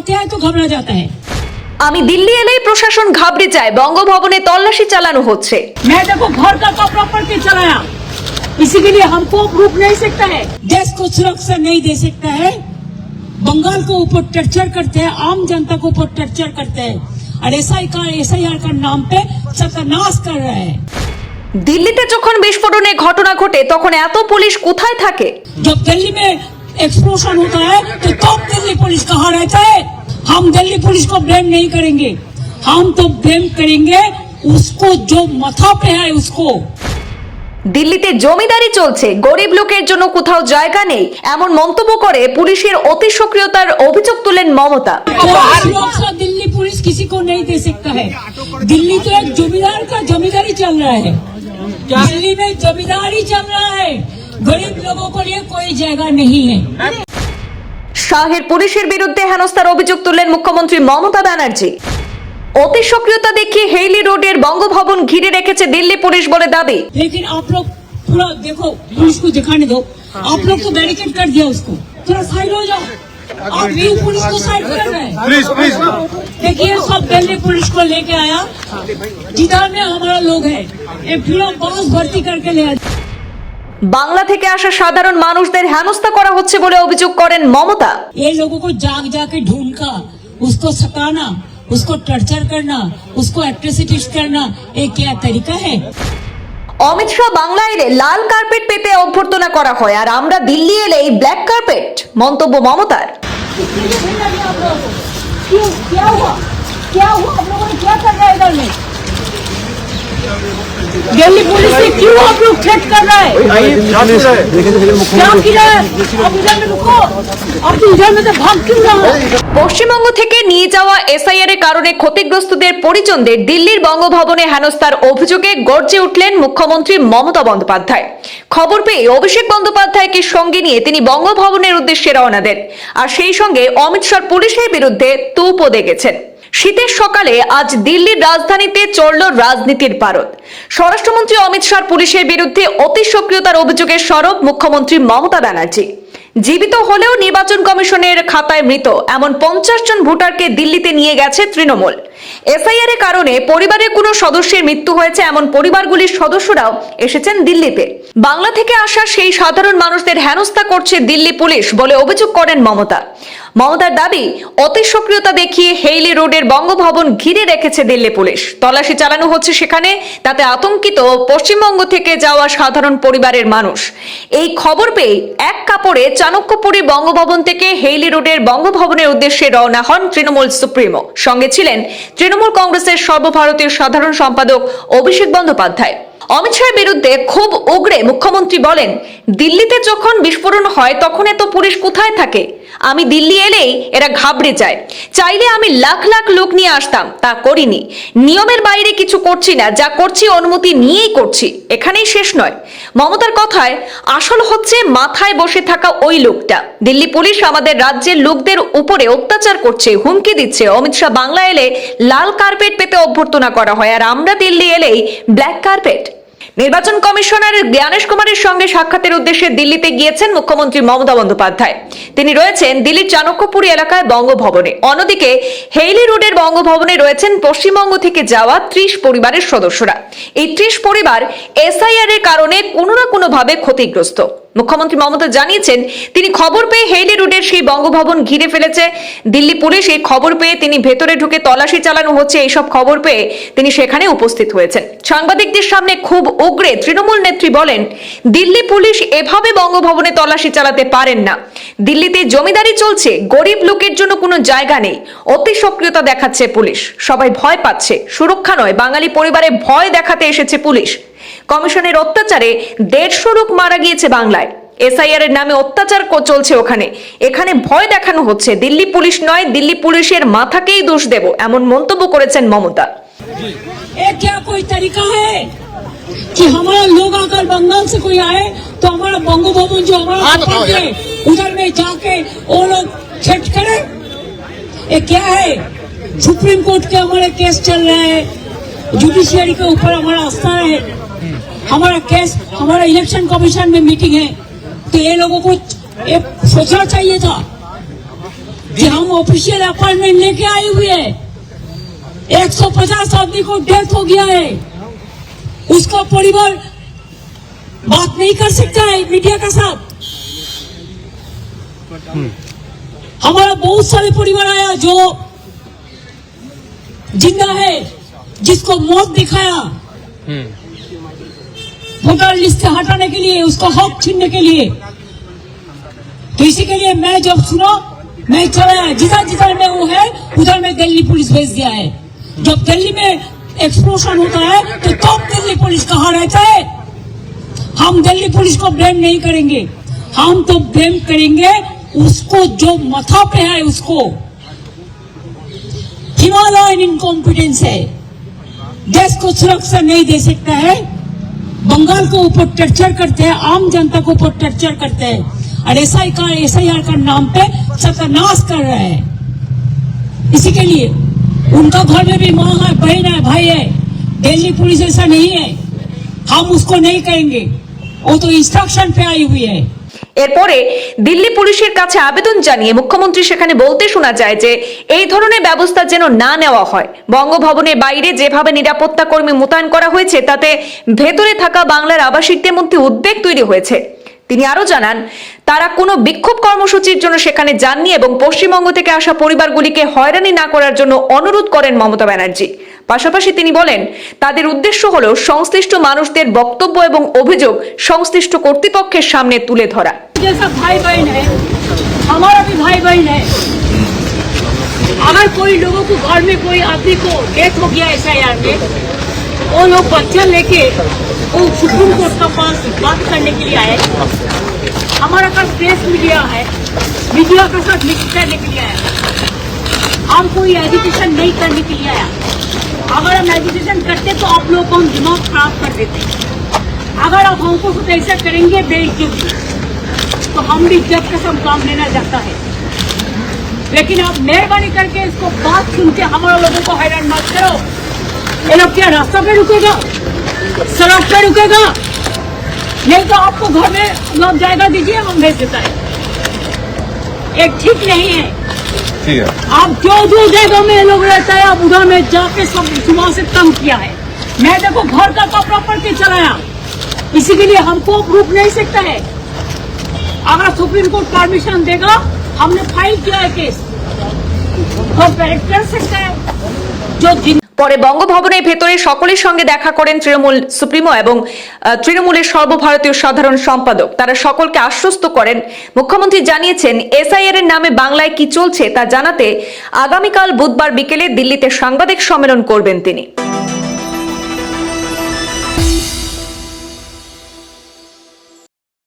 आते हैं तो घबरा जाता है। আমি দিল্লি এলেই প্রশাসন ঘাবড়ে যায়, বঙ্গভবনে তল্লাশি চালানো হচ্ছে। मैं देखो घर का कपड़ा पड़ के चलाया, इसी के लिए हमको रुक नहीं सकता है, देश को सुरक्षा नहीं दे सकता है। बंगाल को ऊपर टर्चर करते हैं, आम जनता को ऊपर टर्चर करते हैं और SIR का नाम पे सत्यानाश कर रहा है। দিল্লিতে যখন বিস্ফোরণের ঘটনা ঘটে তখন এত পুলিশ কোথায় থাকে? जब दिल्ली में एक्सप्लोजन होता है तो तब दिल्ली पुलिस कहाँ रहता है? हम दिल्ली पुलिस को ब्लेम नहीं करेंगे, हम तो ब्लेम करेंगे उसको जो माथा पे है उसको। দিল্লিতে জমিদারি চলছে, গরিব লোকের জন্য কোথাও জায়গা নেই, এমন মন্তব্য করে পুলিশের অতি সক্রিয়তার অভিযোগ তুলেন মমতা। सुरक्षा दिल्ली पुलिस किसी को नहीं दे सकता है। दिल्ली तो एक जमींदार का जमींदारी चल रहा है, दिल्ली में जमींदारी चल रहा है, गरीब लोगों को लिए कोई जगह नहीं है। শাহের পুলিশের বিরুদ্ধে হেনস্থার অভিযোগ তুললেন মুখ্যমন্ত্রী মমতা ব্যানার্জি। অতি সক্রিয়তা দেখিয়ে হেইলি রোডের বঙ্গভবন ঘিরে রেখেছে দিল্লি পুলিশ বলে দাবি। लेकिन आप लोग पूरा देखो, पुलिस को दिखाने दो, आप लोग तो बैरिकेड कर दिया उसको, थोड़ा साइड हो जाओ। आप भी पुलिस को साइड कर रहे हैं, प्लीज प्लीज। देखिए सब दिल्ली पुलिस को लेके आया, जिधर में हमारा लोग है एक पूरा बस भर्ती करके ले आया। বাংলা থেকে আসা সাধারণ মানুষদের হেনস্থা করা হচ্ছে বলে অভিযোগ করেন মমতা। ये लोगों को जाग जाके ढूंढकर उसको सताना, उसको टर्चर करना, उसको एट्रोसिटीज करना, ये क्या तरीका है? অমিত শাহ বাংলা এলে লাল কার্পেট পেতে অভ্যর্থনা করা হয় আর আমরা দিল্লি এলেই ব্ল্যাক কার্পেট, মন্তব্য মমতার। क्या हुआ आप लोगों ने क्या कर रहा है इधर में? दिल्ली पुलिस से क्यों आप लोग थ्रेट कर रहा है? क्या किया है? आप इधर में रुको, आप इधर में से भाग क्यों रहा है? পশ্চিমবঙ্গ থেকে নিয়ে যাওয়া SIR এর কারণে ক্ষতিগ্রস্তদের পরিজনদের দিল্লির বঙ্গভবনে হেনস্থার অভিযোগে গর্জে উঠলেন মুখ্যমন্ত্রী মমতা বন্দ্যোপাধ্যায়। খবর পেয়ে অভিষেক বন্দ্যোপাধ্যায়কে সঙ্গে নিয়ে তিনি বঙ্গভবনের উদ্দেশ্যে রওনা দেন আর সেই সঙ্গে অমিত শাহ পুলিশের বিরুদ্ধে তুপও দেখেছেন। শীতের সকালে আজ দিল্লির রাজধানীতে চড়ল রাজনীতির পারদ। স্বরাষ্ট্রমন্ত্রী অমিত শাহ পুলিশের বিরুদ্ধে অতি সক্রিয়তার অভিযোগের সরব মুখ্যমন্ত্রী মমতা ব্যানার্জি। জীবিত হলেও নির্বাচন কমিশনের খাতায় মৃত এমন 50 জন ভোটারকে দিল্লিতে নিয়ে গেছে তৃণমূল। SIR এর কারণে পরিবারের কোনো সদস্যের মৃত্যু হয়েছে এমন পরিবারগুলির সদস্যরাও এসেছেন দিল্লিতে। বাংলা থেকে আসা সেই সাধারণ মানুষদের হেনস্থা করছে দিল্লি পুলিশ বলে অভিযোগ করেন মমতা। মমতার দাবি, অতি সক্রিয়তা দেখিয়ে হেইলি রোডের বঙ্গভবন ঘিরে রেখেছে দিল্লি পুলিশ, তল্লাশি চালানো হচ্ছে সেখানে, তাতে আতঙ্কিত পশ্চিমবঙ্গ থেকে যাওয়া সাধারণ পরিবারের মানুষ। এই খবর পেয়ে এক কাপড়ে চাণক্যপুরী বঙ্গভবন থেকে হেইলি রোডের বঙ্গভবনের উদ্দেশ্যে রওনা হন তৃণমূল সুপ্রিমো। সঙ্গে ছিলেন তৃণমূল কংগ্রেসের সর্বভারতীয় সাধারণ সম্পাদক অভিষেক বন্দ্যোপাধ্যায়। অমিত শাহের বিরুদ্ধে খুব উগরে মুখ্যমন্ত্রী বলেন, দিল্লিতে যখন বিস্ফোরণ হয় তখন এত পুলিশ কোথায় থাকে? আমি দিল্লি এলেই এরা ঘাবড়ে যায়। চাইলে আমি লাখ লাখ লোক নিয়ে আসতাম, তা করিনি। নিয়মের বাইরে কিছু করছি না, যা করছি অনুমতি নিয়েই করছি, এখানেই শেষ নয়। মমতার কথায় আসল হচ্ছে মাথায় বসে থাকা ওই লোকটা। দিল্লি পুলিশ আমাদের রাজ্যের লোকদের উপরে অত্যাচার করছে, হুমকি দিচ্ছে। অমিত শাহ বাংলা এলে লাল কার্পেট পেতে অভ্যর্থনা করা হয় আর আমরা দিল্লি এলেই ব্ল্যাক কার্পেট। নির্বাচন কমিশনার জ্ঞানেশ কুমারের সঙ্গে সাক্ষাতের উদ্দেশ্যে দিল্লিতে গিয়েছেন মুখ্যমন্ত্রী মমতা বন্দ্যোপাধ্যায়। তিনি রয়েছেন দিল্লির চাণক্যপুরী এলাকায় বঙ্গভবনে। অন্যদিকে হেইলি রোডের বঙ্গভবনে রয়েছেন পশ্চিমবঙ্গ থেকে যাওয়া 30 পরিবারের সদস্যরা। এই 30 পরিবার SIR এর কারণে কোনো না কোনো ভাবে ক্ষতিগ্রস্ত। মুখ্যমন্ত্রী মমতা জানিয়েছেন, তিনি খবর পেয়ে হেইলি রোডের সেই বঙ্গভবন ঘিরে ফেলেছে দিল্লি পুলিশ। এই খবর পেয়ে তিনি ভেতরে ঢুকে তল্লাশি চালানো হচ্ছে, এইসব খবর পেয়ে তিনি সেখানে উপস্থিত হয়েছেন। সাংবাদিকদের সামনে খুব উগরে তৃণমূল নেত্রী বলেন, দিল্লি পুলিশ এভাবে বঙ্গভবনে তল্লাশি চালাতে পারেন না। দিল্লিতে জমিদারি চলছে, গরিব লোকের জন্য কোনো জায়গা নেই। অতি সক্রিয়তা দেখাচ্ছে পুলিশ, সবাই ভয় পাচ্ছে। সুরক্ষা নয়, বাঙালি পরিবারে ভয় দেখাতে এসেছে পুলিশ। কমিশনের অত্যাচারে 150 লোক মারা গিয়েছে বাংলায়। SIR এর নামে অত্যাচার চলছে ওখানে, এখানে ভয় দেখানো হচ্ছে। দিল্লি পুলিশ নয়, দিল্লি পুলিশের মাথাকেই দোষ দেব, এমন মন্তব্য করেছেন মমতা। क्या कोई तरीका है कि हमारा लोग अगर बंगाल से कोई आए तो हमारा बंगभवन जो हमारा है उधर में जाके वो लोग थ्रेट करे? ये क्या है? सुप्रीम कोर्ट के हमारे केस चल रहे हैं, जुडिशियरी के ऊपर हमारा आस्था है, हमारा केस हमारा इलेक्शन कमीशन में मीटिंग है, तो ये लोगों को ये सोचना चाहिए था। कि हम ऑफिशियल अपॉइंटमेंट लेके आए हुए हैं। 150 आदमी को डेथ हो गया है, उसका परिवार बात नहीं कर सकता है मीडिया के साथ। हमारा बहुत सारे परिवार आया जो जिंदा है, जिसको मौत दिखाया वोटर लिस्ट से हटाने के लिए, उसको हक छीनने के लिए। तो इसी के लिए मैं जब सुना, मैं चला, जिधर जिधर में वो है उधर में दिल्ली पुलिस भेज दिया है। जब दिल्ली में एक्सप्लोजन होता है तो कब दिल्ली पुलिस कहाँ रहता है? हम दिल्ली पुलिस को ब्लेम नहीं करेंगे, हम तो ब्लेम करेंगे उसको जो माथा पे है, उसको। हिमालयन इनकॉम्पिटेंस है, देश को सुरक्षा नहीं दे सकता है, बंगाल को ऊपर टर्चर करते हैं, आम जनता को ऊपर टर्चर करते हैं और एसआईआर का नाम पे सत्यानाश कर रहे हैं। इसी के लिए उनका घर में भी माँ है, बहन है, भाई है। दिल्ली पुलिस ऐसा नहीं है, हम उसको नहीं करेंगे, वो तो इंस्ट्रक्शन पे आई हुई है। এরপরে দিল্লি পুলিশের কাছে আবেদন জানিয়ে মুখ্যমন্ত্রী সেখানে বলতে শোনা যায় যে এই ধরনের ব্যবস্থা যেন না নেওয়া হয়। বঙ্গভবনের বাইরে যেভাবে নিরাপত্তা কর্মী মোতায়েন করা হয়েছে তাতে ভেতরে থাকা বাংলার আবাসিকদের মধ্যে উদ্বেগ তৈরি হয়েছে। তিনি আরো জানান, তারা কোনো বিক্ষোভ কর্মসূচির জন্য সেখানে যাননি এবং পশ্চিমবঙ্গ থেকে আসা পরিবারগুলিকে হয়রানি না করার জন্য অনুরোধ করেন মমতা ব্যানার্জি। পাশাপাশি তিনি বলেন, তাদের উদ্দেশ্য হলো সংশ্লিষ্ট মানুষদের বক্তব্য এবং অভিযোগ সংশ্লিষ্ট কর্তৃপক্ষের সামনে তুলে ধরা। जैसा भाई बहन है, हमारा भी भाई बहन है। अगर कोई लोगों को घर में कोई आदमी को डेथ हो गया एसआईआर में, वो लोग बच्चा लेके वो सुप्रीम कोर्ट का पास बात करने के लिए आए। हमारा पास प्रेस मीडिया है, मीडिया के साथ मिक्स करने के लिए आया। हम कोई एजुकेशन नहीं करने के लिए आया। अगर हम एजुकेशन करते तो आप लोग को हम दिमाग खराब कर देते। अगर आप हमको कुछ ऐसा करेंगे बेइज्जती, तो हम भी जब कसम काम लेना जाता है। लेकिन आप मेहरबानी करके इसको बात सुन के हमारे लोगों को हैरान मत करो। ये लोग क्या रास्ता पे रुकेगा, सड़क पे रुकेगा? नहीं तो आपको घर में लोग जाएगा दीजिए, हम भेज देता है। एक ठीक नहीं है। ठीक है, आप जो जो जगह में लोग रहता है, आप उधर में जाके सब सुबह से तंग किया है। मैं देखो घर का कपड़ा पड़ के चलाया, इसी के लिए हमको रुक नहीं सकता है। अगर सुप्रीम कोर्ट परमिशन देगा, हमने फाइल किया है केस, तो करेक्ट कर सकता है। जो পরে বঙ্গভবনের ভেতরে সকলের সঙ্গে দেখা করেন তৃণমূল সুপ্রিমো এবং তৃণমূলের সর্বভারতীয় সাধারণ সম্পাদক। তারা সকলকে আশ্বস্ত করেন। মুখ্যমন্ত্রী জানিয়েছেন, এসআইআর এর নামে বাংলায় কি চলছে তা জানাতে আগামীকাল বুধবার বিকেলে দিল্লিতে সাংবাদিক সম্মেলন করবেন তিনি।